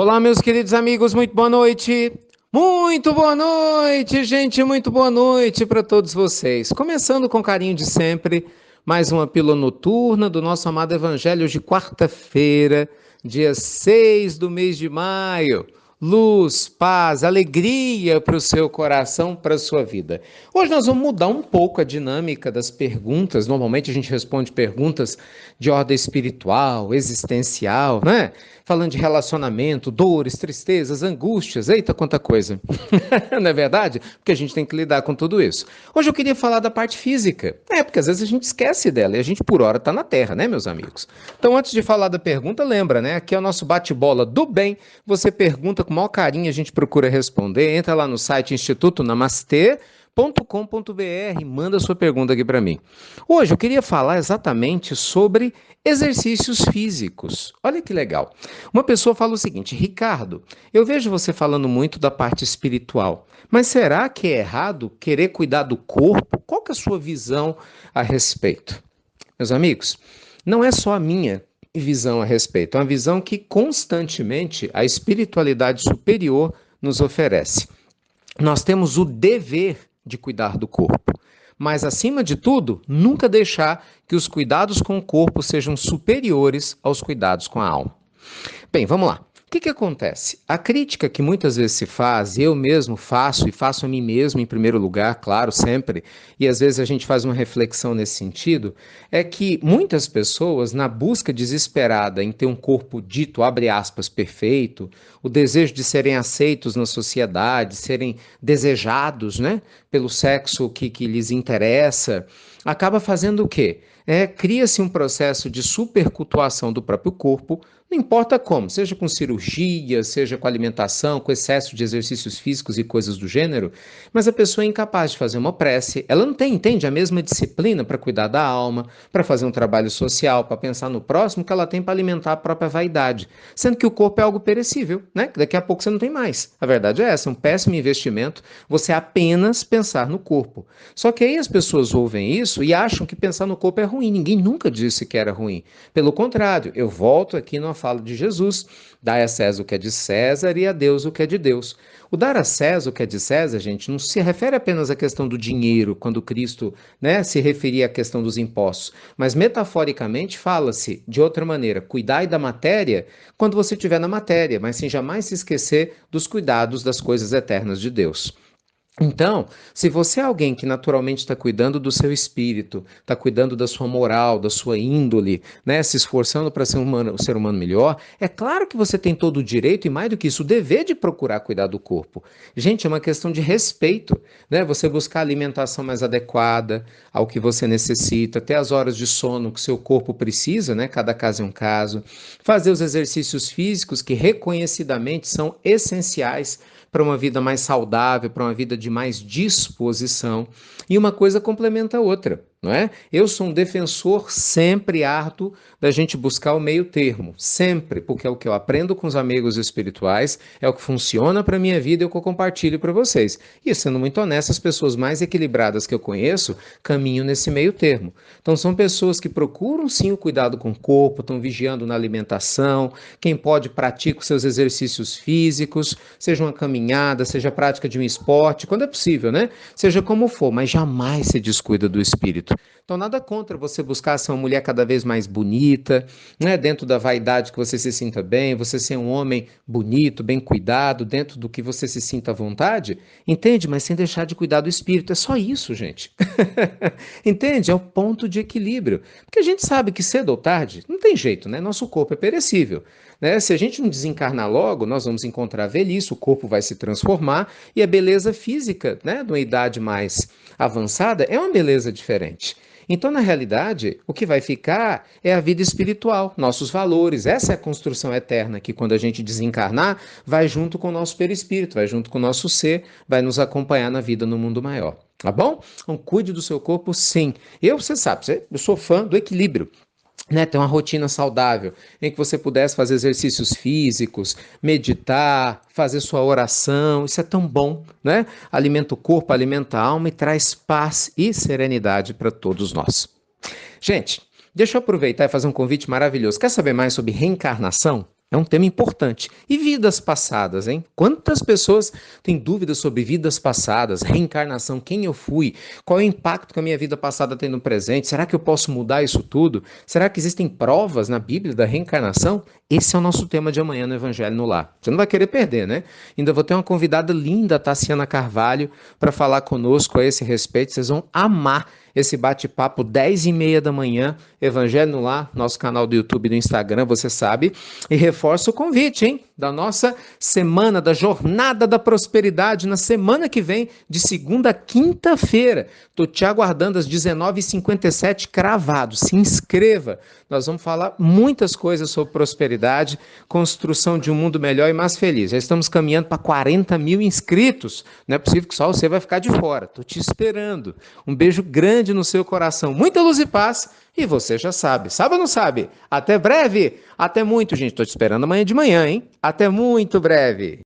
Olá, meus queridos amigos, muito boa noite. Muito boa noite, gente, muito boa noite para todos vocês. Começando com carinho de sempre, mais uma pílula noturna do nosso amado Evangelho de quarta-feira, dia 6 do mês de maio. Luz, paz, alegria para o seu coração, para a sua vida. Hoje nós vamos mudar um pouco a dinâmica das perguntas. Normalmente a gente responde perguntas de ordem espiritual, existencial, né? Falando de relacionamento, dores, tristezas, angústias, eita, quanta coisa. Não é verdade? Porque a gente tem que lidar com tudo isso. Hoje eu queria falar da parte física. Porque às vezes a gente esquece dela e a gente por hora está na Terra, né, meus amigos? Então, antes de falar da pergunta, lembra, né? Aqui é o nosso bate-bola do bem. Você pergunta com o maior carinho, a gente procura responder. Entra lá no site Instituto Namastê. .com.br, manda sua pergunta aqui para mim. Hoje eu queria falar exatamente sobre exercícios físicos. Olha que legal. Uma pessoa fala o seguinte: Ricardo, eu vejo você falando muito da parte espiritual, mas será que é errado querer cuidar do corpo? Qual que é a sua visão a respeito? Meus amigos, não é só a minha visão a respeito, é uma visão que constantemente a espiritualidade superior nos oferece. Nós temos o dever de cuidar do corpo, mas acima de tudo, nunca deixar que os cuidados com o corpo sejam superiores aos cuidados com a alma. Bem, vamos lá. O que acontece? A crítica que muitas vezes se faz, eu mesmo faço e faço a mim mesmo em primeiro lugar, claro, sempre, e às vezes a gente faz uma reflexão nesse sentido, é que muitas pessoas, na busca desesperada em ter um corpo dito, abre aspas, perfeito, o desejo de serem aceitos na sociedade, serem desejados, né, pelo sexo que lhes interessa, acaba fazendo o quê? Cria-se um processo de supercultuação do próprio corpo, não importa como, seja com cirurgia, seja com alimentação, com excesso de exercícios físicos e coisas do gênero, mas a pessoa é incapaz de fazer uma prece, ela não tem, entende, a mesma disciplina para cuidar da alma, para fazer um trabalho social, para pensar no próximo que ela tem para alimentar a própria vaidade, sendo que o corpo é algo perecível, né? Daqui a pouco você não tem mais. A verdade é essa, é um péssimo investimento você apenas pensar no corpo. Só que aí as pessoas ouvem isso e acham que pensar no corpo é ruim, ninguém nunca disse que era ruim. Pelo contrário, eu volto aqui numa fala de Jesus: dai a César o que é de César e a Deus o que é de Deus. O dar a César o que é de César, gente, não se refere apenas à questão do dinheiro, quando Cristo, né, se referia à questão dos impostos, mas metaforicamente fala-se de outra maneira: cuidai da matéria quando você estiver na matéria, mas sem jamais se esquecer dos cuidados das coisas eternas de Deus. Então, se você é alguém que naturalmente está cuidando do seu espírito, está cuidando da sua moral, da sua índole, né, se esforçando para ser um ser humano melhor, é claro que você tem todo o direito e, mais do que isso, o dever de procurar cuidar do corpo. Gente, é uma questão de respeito, né? Você buscar a alimentação mais adequada ao que você necessita, ter as horas de sono que seu corpo precisa, né? Cada caso é um caso. Fazer os exercícios físicos que reconhecidamente são essenciais para uma vida mais saudável, para uma vida de mais disposição. E uma coisa complementa a outra, não é? Eu sou um defensor sempre árduo da gente buscar o meio termo, sempre, porque é o que eu aprendo com os amigos espirituais, é o que funciona para a minha vida e o que eu compartilho para vocês. E sendo muito honesto, as pessoas mais equilibradas que eu conheço caminham nesse meio termo. Então são pessoas que procuram sim o cuidado com o corpo, estão vigiando na alimentação, quem pode pratica os seus exercícios físicos, seja uma caminhada, seja a prática de um esporte, quando é possível, né? Seja como for, mas jamais se descuida do espírito. Então, nada contra você buscar ser uma mulher cada vez mais bonita, né? Dentro da vaidade que você se sinta bem, você ser um homem bonito, bem cuidado, dentro do que você se sinta à vontade, entende? Mas sem deixar de cuidar do espírito. É só isso, gente. Entende? É o ponto de equilíbrio. Porque a gente sabe que cedo ou tarde, não tem jeito, né? Nosso corpo é perecível, né? Se a gente não desencarnar logo, nós vamos encontrar a velhice, o corpo vai se transformar e a beleza física, né, de uma idade mais avançada é uma beleza diferente. Então, na realidade, o que vai ficar é a vida espiritual, nossos valores. Essa é a construção eterna que, quando a gente desencarnar, vai junto com o nosso perispírito, vai junto com o nosso ser, vai nos acompanhar na vida no mundo maior. Tá bom? Então, cuide do seu corpo, sim. Você sabe, eu sou fã do equilíbrio. Né, ter uma rotina saudável, em que você pudesse fazer exercícios físicos, meditar, fazer sua oração, isso é tão bom, né? Alimenta o corpo, alimenta a alma e traz paz e serenidade para todos nós. Gente, deixa eu aproveitar e fazer um convite maravilhoso. Quer saber mais sobre reencarnação? É um tema importante. E vidas passadas, hein? Quantas pessoas têm dúvidas sobre vidas passadas, reencarnação, quem eu fui, qual é o impacto que a minha vida passada tem no presente? Será que eu posso mudar isso tudo? Será que existem provas na Bíblia da reencarnação? Esse é o nosso tema de amanhã no Evangelho no Lar. Você não vai querer perder, né? Ainda vou ter uma convidada linda, a Tassiana Carvalho, para falar conosco a esse respeito. Vocês vão amar esse bate-papo, 10h30 da manhã, Evangelho no Lar, nosso canal do YouTube e do Instagram, você sabe. E reforço o convite, hein? Da nossa semana, da Jornada da Prosperidade, na semana que vem, de segunda a quinta-feira. Estou te aguardando às 19h57, cravado. Se inscreva. Nós vamos falar muitas coisas sobre prosperidade, construção de um mundo melhor e mais feliz. Já estamos caminhando para 40 mil inscritos. Não é possível que só você vai ficar de fora. Estou te esperando. Um beijo grande no seu coração. Muita luz e paz. E você já sabe. Sabe ou não sabe? Até breve. Até muito, gente. Estou te esperando amanhã de manhã, hein? Até muito breve.